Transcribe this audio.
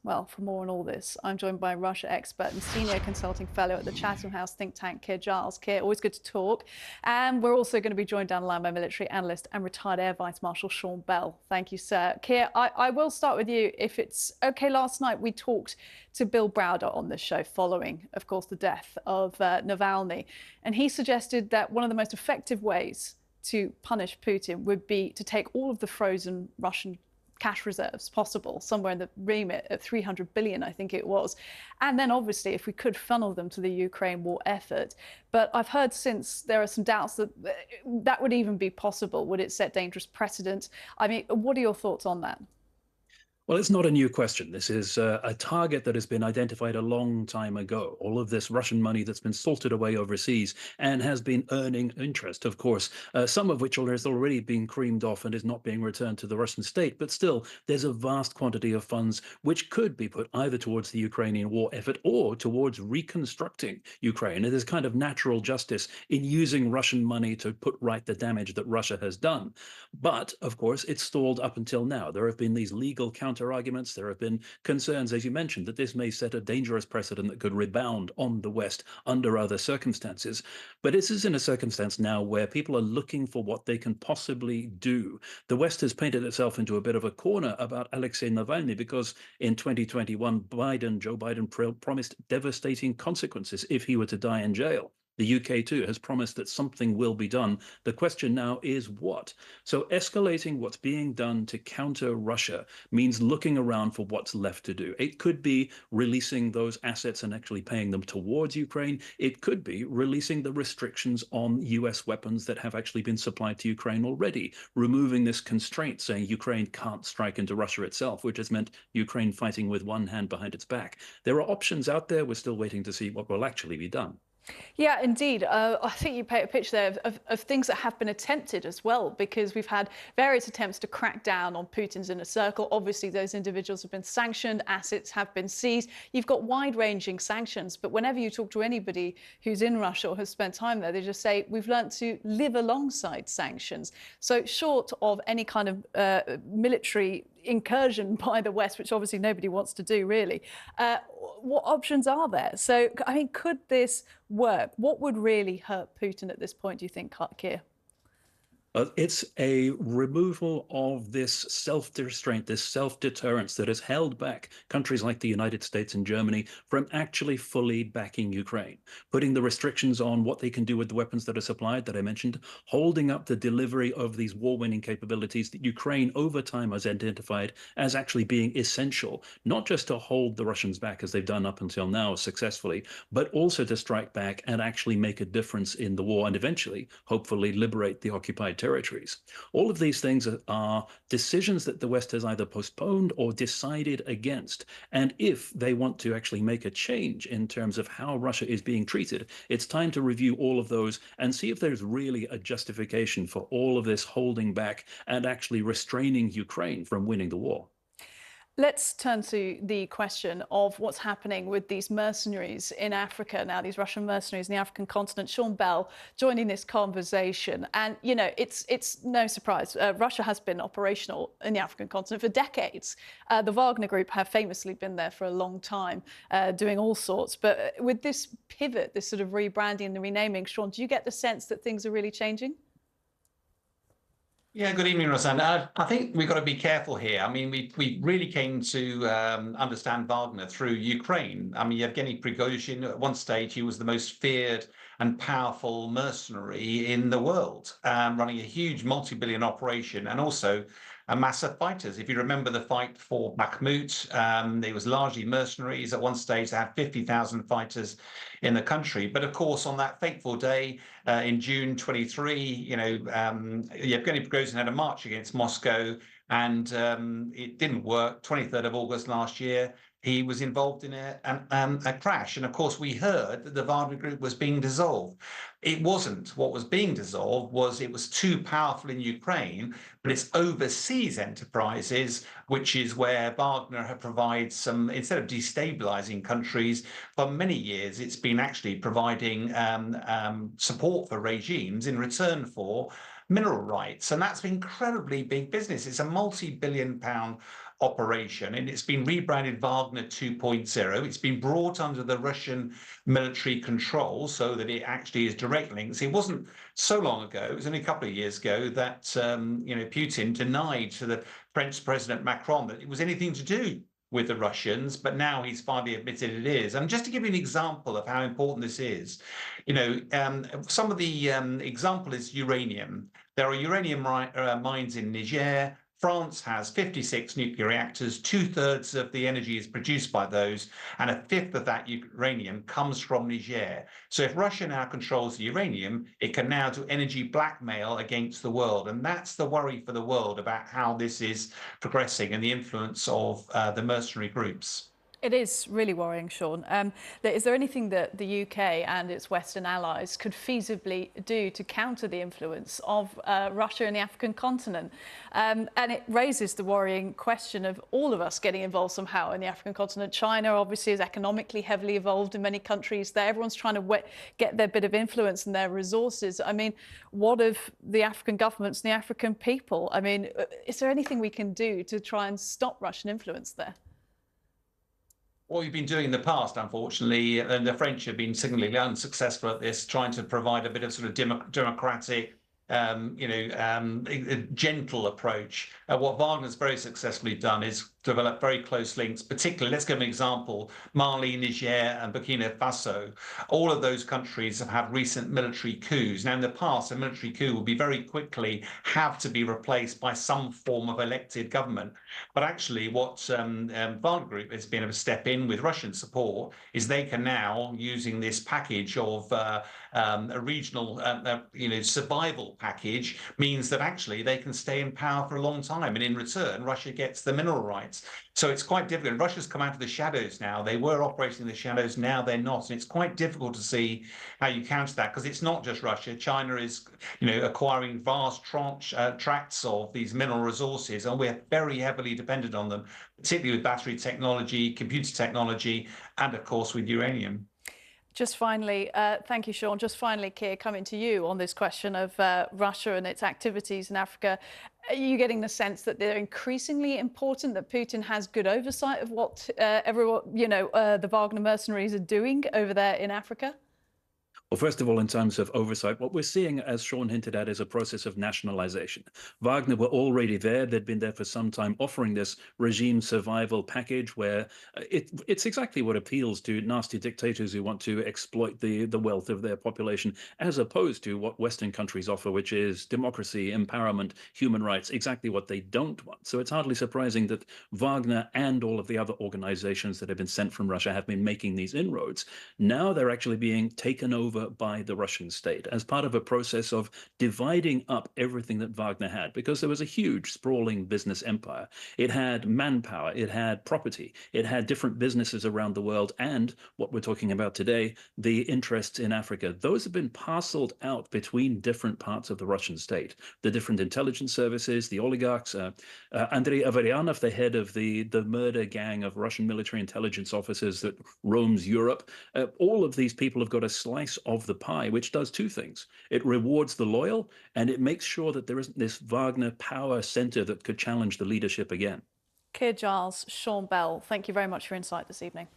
Well, for more on all this, I'm joined by Russia expert and senior consulting fellow at the Chatham House think tank, Keir Giles. Keir, always good to talk. And we're also going to be joined down the line by military analyst and retired Air Vice Marshal Sean Bell. Thank you, sir. Keir, I will start with you. If it's OK, last night we talked to Bill Browder on this show following, of course, the death of Navalny. And he suggested that one of the most effective ways to punish Putin would be to take all of the frozen Russian cash reserves possible, somewhere in the remit of 300 billion, I think it was. And then obviously, if we could funnel them to the Ukraine war effort. But I've heard since there are some doubts that that would even be possible. Would it set dangerous precedent? I mean, what are your thoughts on that? Well, it's not a new question. This is a target that has been identified a long time ago. All of this Russian money that's been salted away overseas and has been earning interest, of course, some of which has already been creamed off and is not being returned to the Russian state. But still, there's a vast quantity of funds which could be put either towards the Ukrainian war effort or towards reconstructing Ukraine. There's kind of natural justice in using Russian money to put right the damage that Russia has done. But, of course, it's stalled up until now. There have been these legal arguments. There have been concerns, as you mentioned, that this may set a dangerous precedent that could rebound on the West under other circumstances. But this is in a circumstance now where people are looking for what they can possibly do. The West has painted itself into a bit of a corner about Alexei Navalny because in 2021, Joe Biden promised devastating consequences if he were to die in jail. The UK, too, has promised that something will be done. The question now is what? So escalating what's being done to counter Russia means looking around for what's left to do. It could be releasing those assets and actually paying them towards Ukraine. It could be releasing the restrictions on US weapons that have actually been supplied to Ukraine already, removing this constraint saying Ukraine can't strike into Russia itself, which has meant Ukraine fighting with one hand behind its back. There are options out there. We're still waiting to see what will actually be done. Yeah, indeed. I think you paint a picture there of things that have been attempted as well, because we've had various attempts to crack down on Putin's inner circle. Obviously, those individuals have been sanctioned, assets have been seized. You've got wide-ranging sanctions, but whenever you talk to anybody who's in Russia or has spent time there, they just say, we've learned to live alongside sanctions. So short of any kind of military incursion by the West, which obviously nobody wants to do, really, what options are there? So, I mean, could this work? What would really hurt Putin at this point, do you think, Keir? It's a removal of this self-restraint, this self-deterrence that has held back countries like the United States and Germany from actually fully backing Ukraine, putting the restrictions on what they can do with the weapons that are supplied that I mentioned, holding up the delivery of these war-winning capabilities that Ukraine over time has identified as actually being essential, not just to hold the Russians back as they've done up until now successfully, but also to strike back and actually make a difference in the war and eventually, hopefully, liberate the occupied territories. All of these things are decisions that the West has either postponed or decided against. And if they want to actually make a change in terms of how Russia is being treated, it's time to review all of those and see if there's really a justification for all of this holding back and actually restraining Ukraine from winning the war. Let's turn to the question of what's happening with these mercenaries in Africa now, these Russian mercenaries in the African continent. Sean Bell joining this conversation. And, you know, it's no surprise. Russia has been operational in the African continent for decades. The Wagner Group have famously been there for a long time, doing all sorts. But with this pivot, this sort of rebranding and the renaming, Sean, do you get the sense that things are really changing? Yeah, good evening, Rosanne. I think we've got to be careful here. I mean, we really came to understand Wagner through Ukraine. I mean, Yevgeny Prigozhin, at one stage, he was the most feared and powerful mercenary in the world, running a huge multi-billion operation and also a mass of fighters. If you remember the fight for Bakhmut, it was largely mercenaries. At one stage, they had 50,000 fighters in the country. But of course, on that fateful day in June 23, Yevgeny Prigozhin had a march against Moscow, and it didn't work. 23rd of August last year, he was involved in a crash. And of course, we heard that the Wagner Group was being dissolved. It wasn't. What was being dissolved was it was too powerful in Ukraine, but it's overseas enterprises, which is where Wagner had provided some, instead of destabilizing countries, for many years, it's been actually providing support for regimes in return for mineral rights. And that's incredibly big business. It's a multi-billion-pound operation, and it's been rebranded Wagner 2.0. It's been brought under the Russian military control so that it actually is direct links. It wasn't so long ago, it was only a couple of years ago, that Putin denied to the French President Macron that it was anything to do with the Russians, but now he's finally admitted it is. And just to give you an example of how important this is, some of the example is uranium. There are uranium mines in Niger. France has 56 nuclear reactors. 2/3 of the energy is produced by those, and 1/5 of that uranium comes from Niger. So if Russia now controls the uranium, it can now do energy blackmail against the world. And that's the worry for the world about how this is progressing and the influence of the mercenary groups. It is really worrying, Sean. Is there anything that the UK and its Western allies could feasibly do to counter the influence of Russia in the African continent? And it raises the worrying question of all of us getting involved somehow in the African continent. China obviously is economically heavily involved in many countries there. Everyone's trying to get their bit of influence and their resources. I mean, what of the African governments and the African people? I mean, is there anything we can do to try and stop Russian influence there? What we've been doing in the past, unfortunately, and the French have been singularly unsuccessful at this, trying to provide a bit of sort of democratic, gentle approach. What Wagner's very successfully done is develop very close links, particularly, let's give an example, Mali, Niger, and Burkina Faso. All of those countries have had recent military coups. Now, in the past, a military coup will be very quickly have to be replaced by some form of elected government. But actually, what Wagner Group has been able to step in with Russian support is they can now, using this package of a regional, survival package, means that actually they can stay in power for a long time. And in return, Russia gets the mineral rights. So it's quite difficult. Russia's come out of the shadows now. They were operating in the shadows. Now they're not. And it's quite difficult to see how you counter that, because it's not just Russia. China is, acquiring vast tracts of these mineral resources, and we're very heavily dependent on them, particularly with battery technology, computer technology, and of course with uranium. Just finally, thank you, Sean. Just finally, Keir, coming to you on this question of Russia and its activities in Africa. Are you getting the sense that they're increasingly important, that Putin has good oversight of what the Wagner mercenaries are doing over there in Africa? Well, first of all, in terms of oversight, what we're seeing, as Sean hinted at, is a process of nationalization. Wagner were already there. They'd been there for some time, offering this regime survival package where it's exactly what appeals to nasty dictators who want to exploit the wealth of their population, as opposed to what Western countries offer, which is democracy, empowerment, human rights, exactly what they don't want. So it's hardly surprising that Wagner and all of the other organizations that have been sent from Russia have been making these inroads. Now they're actually being taken over by the Russian state as part of a process of dividing up everything that Wagner had, because there was a huge sprawling business empire. It had manpower, it had property, it had different businesses around the world, and what we're talking about today, the interests in Africa. Those have been parceled out between different parts of the Russian state, the different intelligence services, the oligarchs. Andrei Avaryanov, the head of the murder gang of Russian military intelligence officers that roams Europe, all of these people have got a slice of the pie, which does two things. It rewards the loyal, and it makes sure that there isn't this Wagner power center that could challenge the leadership again. Keir Giles, Sean Bell, thank you very much for your insight this evening.